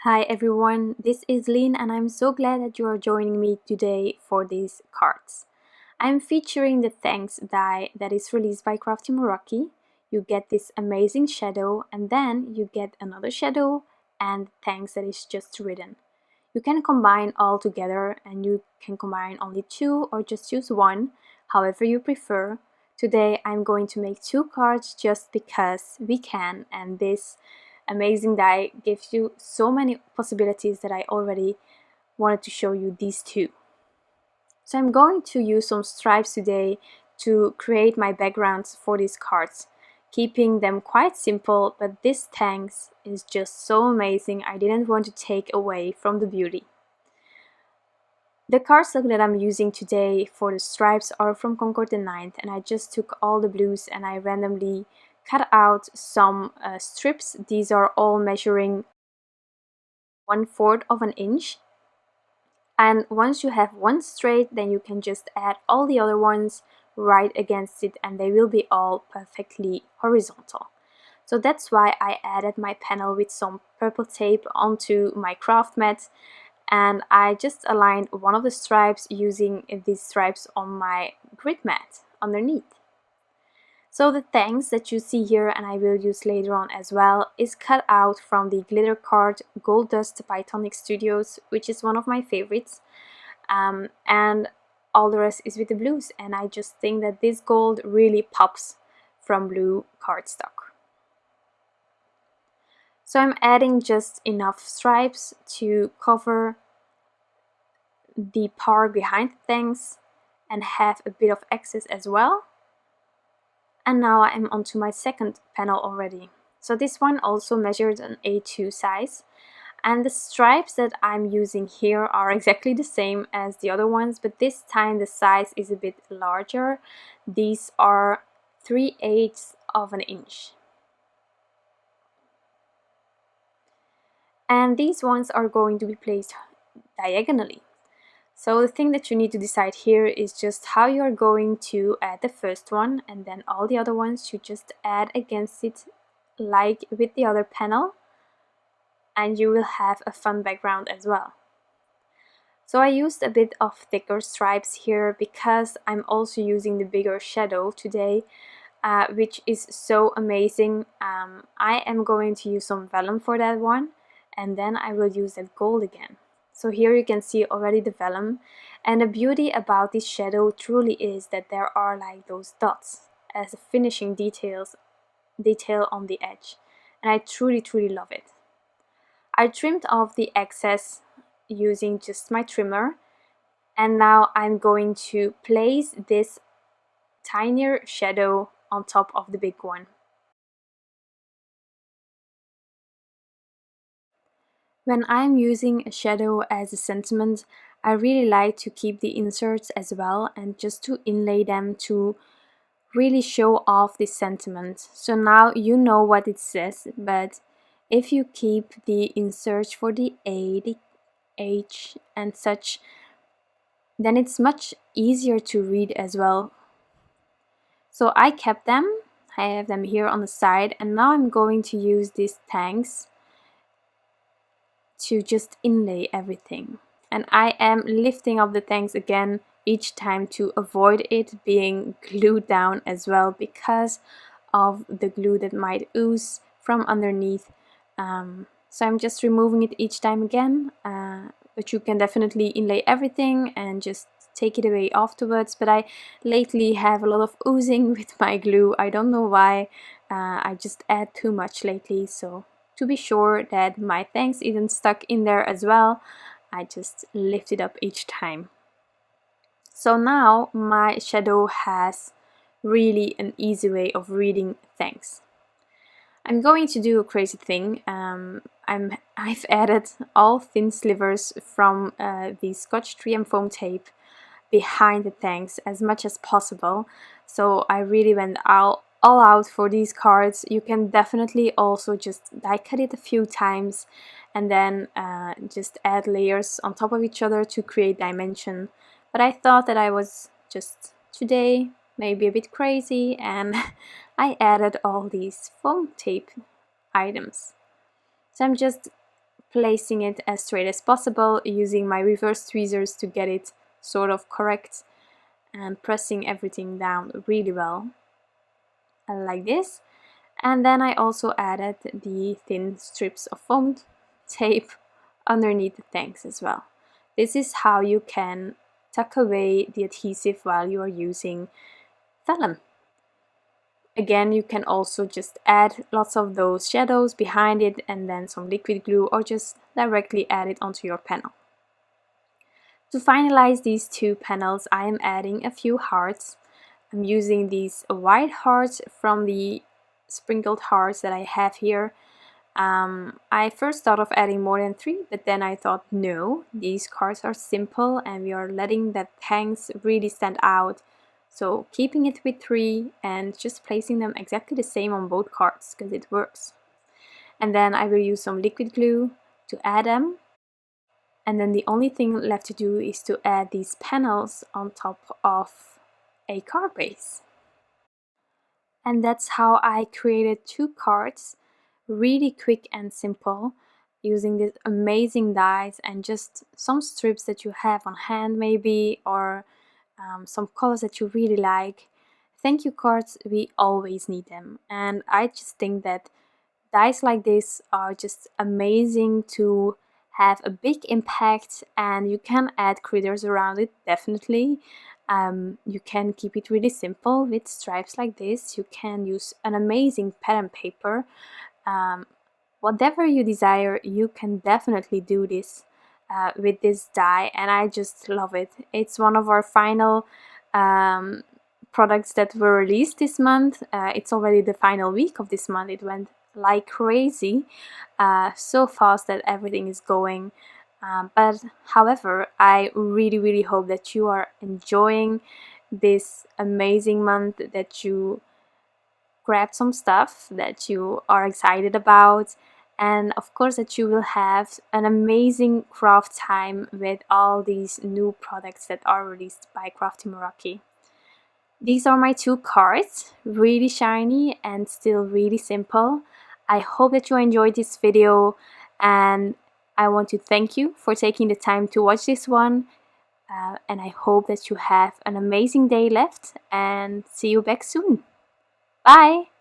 Hi everyone, this is Lynn and I'm so glad that you are joining me today for these cards. I'm featuring the Thanks die that is released by Crafty Meraki. You get this amazing shadow and then you get another shadow and Thanks that is just written. You can combine all together and you can combine only two or just use one, however you prefer. Today I'm going to make two cards just because we can, and this amazing die gives you so many possibilities that I already wanted to show you these two. So I'm going to use some stripes today to create my backgrounds for these cards, keeping them quite simple, but this Thanks is just so amazing. I didn't want to take away from the beauty. The cardstock that I'm using today for the stripes are from Concord the 9th, and I just took all the blues and I randomly cut out some strips. These are all measuring 1/4 of an inch. And once you have one straight, then you can just add all the other ones right against it and they will be all perfectly horizontal. So that's why I added my panel with some purple tape onto my craft mat, and I just aligned one of the stripes using these stripes on my grid mat underneath. So the Thanks that you see here, and I will use later on as well, is cut out from the glitter card Gold Dust by Tonic Studios, which is one of my favorites, and all the rest is with the blues, and I just think that this gold really pops from blue cardstock. So I'm adding just enough stripes to cover the part behind the Thanks and have a bit of excess as well. And now I'm onto my second panel already. So this one also measured an A2 size, and the stripes that I'm using here are exactly the same as the other ones, but this time the size is a bit larger. These are 3/8 of an inch. And these ones are going to be placed diagonally. So the thing that you need to decide here is just how you are going to add the first one, and then all the other ones you just add against it like with the other panel, and you will have a fun background as well. So I used a bit of thicker stripes here because I'm also using the bigger shadow today, which is so amazing. I am going to use some vellum for that one, and then I will use that gold again. So here you can see already the vellum, and the beauty about this shadow truly is that there are like those dots as a finishing detail on the edge, and I truly love it. I trimmed off the excess using just my trimmer, and now I'm going to place this tinier shadow on top of the big one. When I'm using a shadow as a sentiment, I really like to keep the inserts as well and just to inlay them to really show off this sentiment. So now you know what it says, but if you keep the inserts for the A, the H and such, then it's much easier to read as well. So I kept them, I have them here on the side, and now I'm going to use these Thanks to just inlay everything. And I am lifting up the Thanks again each time to avoid it being glued down as well because of the glue that might ooze from underneath. So I'm just removing it each time again, but you can definitely inlay everything and just take it away afterwards. But I lately have a lot of oozing with my glue. I don't know why. I just add too much lately, so to be sure that my Thanks isn't stuck in there as well, I just lift it up each time. So now my shadow has really an easy way of reading Thanks. I'm going to do a crazy thing. I've added all thin slivers from the Scotch 3M foam tape behind the Thanks as much as possible. So I really went all out for these cards. You can definitely also just die cut it a few times and then just add layers on top of each other to create dimension. But I thought that I was just today maybe a bit crazy, and I added all these foam tape items. So I'm just placing it as straight as possible, using my reverse tweezers to get it sort of correct, and pressing everything down really well, like this. And then I also added the thin strips of foam tape underneath the tanks as well. This is how you can tuck away the adhesive while you are using vellum. Again, you can also just add lots of those shadows behind it and then some liquid glue, or just directly add it onto your panel. To finalize these two panels, I am adding a few hearts. I'm using these white hearts from the sprinkled hearts that I have here. I first thought of adding more than 3, but then I thought no, these cards are simple and we are letting the tanks really stand out. So keeping it with 3 and just placing them exactly the same on both cards because it works. And then I will use some liquid glue to add them. And then the only thing left to do is to add these panels on top of a card base. And that's how I created 2 cards, really quick and simple, using these amazing dies and just some strips that you have on hand maybe, or some colors that you really like. Thank you cards, we always need them, and I just think that dies like this are just amazing to have a big impact, and you can add critters around it, definitely. You can keep it really simple with stripes like this. You can use an amazing pattern paper. Whatever you desire, you can definitely do this with this die, and I just love it. It's one of our final products that were released this month. It's already the final week of this month. It went like crazy, so fast that everything is going. But however, I really hope that you are enjoying this amazing month, that you grab some stuff that you are excited about, and of course that you will have an amazing craft time with all these new products that are released by Crafty Meraki. These are my 2 cards, really shiny and still really simple. I hope that you enjoyed this video, and I want to thank you for taking the time to watch this one. And I hope that you have an amazing day left, and see you back soon. Bye!